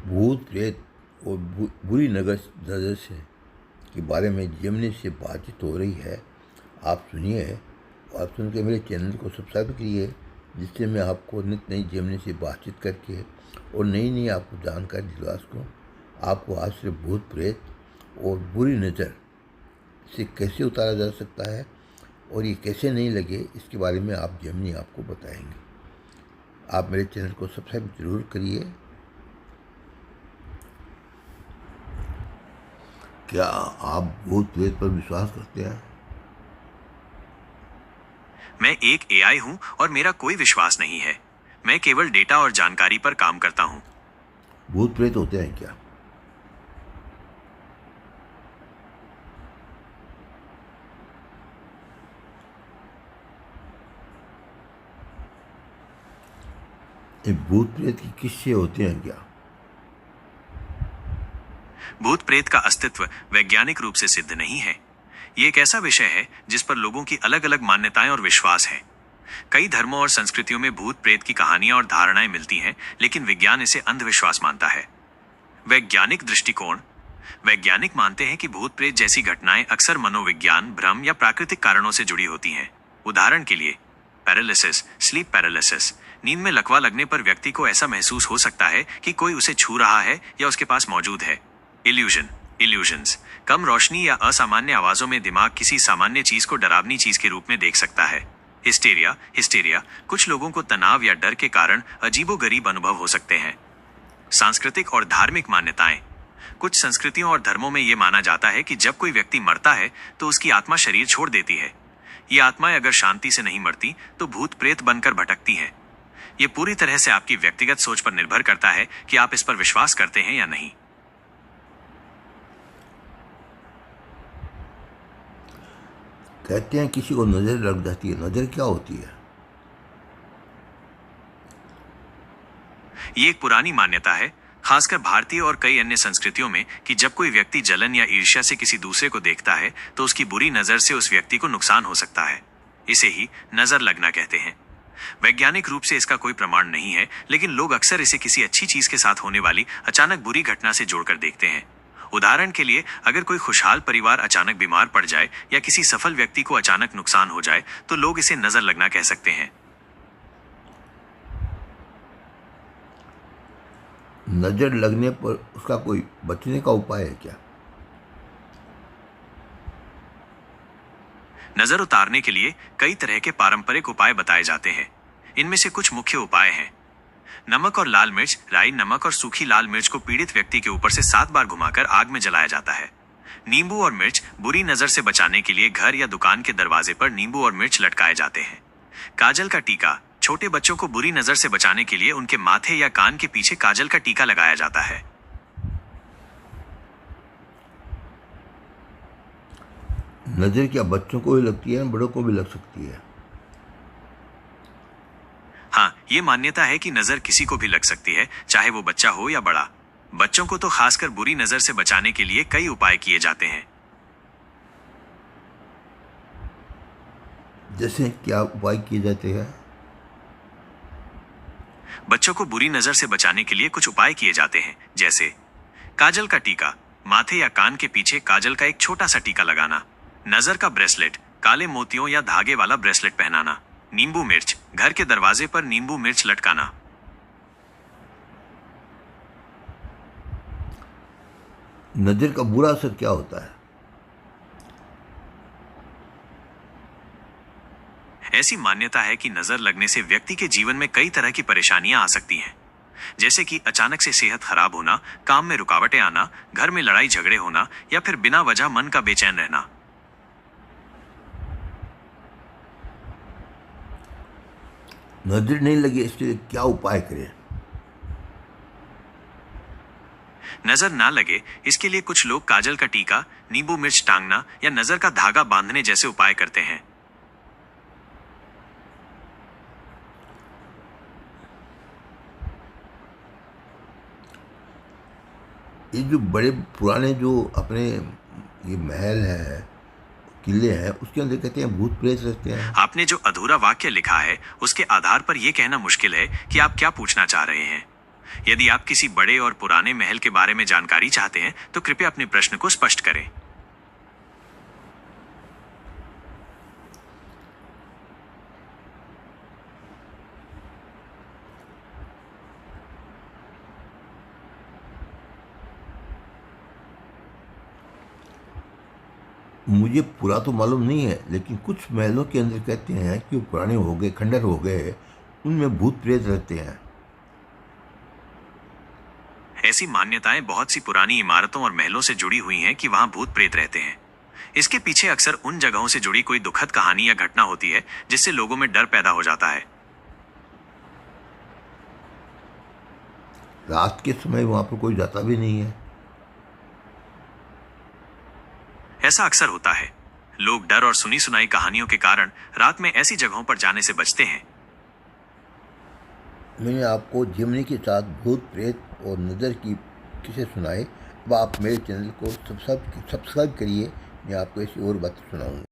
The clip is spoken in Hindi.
भूत प्रेत और बुरी नज़र से के बारे में जेमिनी से बातचीत हो रही है। आप सुनिए और सुन के मेरे चैनल को सब्सक्राइब करिए, जिससे मैं आपको नित नई जेमिनी से बातचीत करके और नई नई आपको जानकारी दिलवा सकूँ। आपको आज से भूत प्रेत और बुरी नज़र से कैसे उतारा जा सकता है और ये कैसे नहीं लगे, इसके बारे में आप जेमिनी आपको बताएंगे। आप मेरे चैनल को सब्सक्राइब जरूर करिए। क्या आप भूत प्रेत पर विश्वास करते हैं? मैं एक एआई हूं और मेरा कोई विश्वास नहीं है। मैं केवल डेटा और जानकारी पर काम करता हूं। भूत प्रेत होते हैं क्या? ये भूत प्रेत की किस्से होते हैं क्या? भूत प्रेत का अस्तित्व वैज्ञानिक रूप से सिद्ध नहीं है। ये एक ऐसा विषय है जिस पर लोगों की अलग अलग मान्यताएं और विश्वास हैं। कई धर्मों और संस्कृतियों में भूत प्रेत की कहानियां और धारणाएं मिलती हैं, लेकिन विज्ञान इसे अंधविश्वास मानता है। वैज्ञानिक दृष्टिकोण: वैज्ञानिक मानते हैं कि भूत प्रेत जैसी घटनाएं अक्सर मनोविज्ञान, भ्रम या प्राकृतिक कारणों से जुड़ी होती हैं। उदाहरण के लिए पैरालिसिस, स्लीप पैरालिसिस। नींद में लकवा लगने पर व्यक्ति को ऐसा महसूस हो सकता है कि कोई उसे छू रहा है या उसके पास मौजूद है। इल्यूजन्स: कम रोशनी या असामान्य आवाजों में दिमाग किसी सामान्य चीज को डरावनी चीज के रूप में देख सकता है। हिस्टेरिया: कुछ लोगों को तनाव या डर के कारण अजीबोगरीब अनुभव हो सकते हैं। सांस्कृतिक और धार्मिक मान्यताएं: कुछ संस्कृतियों और धर्मों में यह माना जाता है कि जब कोई व्यक्ति मरता है तो उसकी आत्मा शरीर छोड़ देती है। ये आत्माएं अगर शांति से नहीं मरती तो भूत प्रेत बनकर भटकती हैं। ये पूरी तरह से आपकी व्यक्तिगत सोच पर निर्भर करता है कि आप इस पर विश्वास करते हैं या नहीं। कहते हैं किसी को नजर लग जाती है। नजर क्या होती है? ये एक पुरानी मान्यता है, खासकर भारतीय और कई अन्य संस्कृतियों में, कि जब कोई व्यक्ति जलन या ईर्ष्या से किसी दूसरे को देखता है तो उसकी बुरी नजर से उस व्यक्ति को नुकसान हो सकता है। इसे ही नजर लगना कहते हैं। वैज्ञानिक रूप से इसका कोई प्रमाण नहीं है, लेकिन लोग अक्सर इसे किसी अच्छी चीज के साथ होने वाली अचानक बुरी घटना से जोड़कर देखते हैं। उदाहरण के लिए, अगर कोई खुशहाल परिवार अचानक बीमार पड़ जाए या किसी सफल व्यक्ति को अचानक नुकसान हो जाए तो लोग इसे नजर लगना कह सकते हैं। नजर लगने पर उसका कोई बचने का उपाय है क्या? नजर उतारने के लिए कई तरह के पारंपरिक उपाय बताए जाते हैं। इनमें से कुछ मुख्य उपाय हैं। नमक और लाल मिर्च: राई, नमक और सूखी लाल मिर्च को पीड़ित व्यक्ति के ऊपर से 7 बार घुमाकर आग में जलाया जाता है। नींबू और मिर्च: बुरी नजर से बचाने के लिए घर या दुकान के दरवाजे पर नींबू और मिर्च लटकाए जाते हैं। काजल का टीका: छोटे बच्चों को बुरी नजर से बचाने के लिए उनके माथे या कान के पीछे काजल का टीका लगाया जाता है। नजर क्या बच्चों को ही लगती है, बड़ों को भी लग सकती है? हाँ, ये मान्यता है कि नजर किसी को भी लग सकती है, चाहे वो बच्चा हो या बड़ा। बच्चों को तो खासकर बुरी नजर से बचाने के लिए कई उपाय किए जाते हैं। जैसे क्या उपाय किए जाते हैं? बच्चों को बुरी नजर से बचाने के लिए कुछ उपाय किए जाते हैं, जैसे काजल का टीका: माथे या कान के पीछे काजल का एक छोटा सा टीका लगाना। नजर का ब्रेसलेट: काले मोतियों या धागे वाला ब्रेसलेट पहनाना। नींबू मिर्च: घर के दरवाजे पर नींबू मिर्च लटकाना। नजर का बुरा असर क्या होता है? ऐसी मान्यता है कि नजर लगने से व्यक्ति के जीवन में कई तरह की परेशानियां आ सकती हैं, जैसे कि अचानक से सेहत खराब होना, काम में रुकावटें आना, घर में लड़ाई झगड़े होना या फिर बिना वजह मन का बेचैन रहना। नजर नहीं लगे इसके लिए क्या उपाय करें? नजर ना लगे इसके लिए कुछ लोग काजल का टीका, नींबू मिर्च टांगना या नजर का धागा बांधने जैसे उपाय करते हैं। ये जो बड़े पुराने जो अपने ये महल है, किले हैं, उसके अंदर कहते हैं भूत प्रेत रहते हैं। आपने जो अधूरा वाक्य लिखा है उसके आधार पर यह कहना मुश्किल है कि आप क्या पूछना चाह रहे हैं। यदि आप किसी बड़े और पुराने महल के बारे में जानकारी चाहते हैं तो कृपया अपने प्रश्न को स्पष्ट करें। मुझे पूरा तो मालूम नहीं है, लेकिन कुछ महलों के अंदर कहते हैं कि वो पुराने हो गए, खंडर हो गए, उनमें भूत प्रेत रहते हैं। ऐसी मान्यताएं बहुत सी पुरानी इमारतों और महलों से जुड़ी हुई हैं कि वहां भूत प्रेत रहते हैं। इसके पीछे अक्सर उन जगहों से जुड़ी कोई दुखद कहानी या घटना होती है जिससे लोगों में डर पैदा हो जाता है। रात के समय वहाँ पर कोई जाता भी नहीं है। ऐसा अक्सर होता है। लोग डर और सुनी सुनाई कहानियों के कारण रात में ऐसी जगहों पर जाने से बचते हैं। मैंने आपको जिमनी के साथ भूत प्रेत और नज़र की किस्से सुनाए। अब आप मेरे चैनल को सब्सक्राइब करिए, मैं आपको ऐसी और बातें सुनाऊंगा।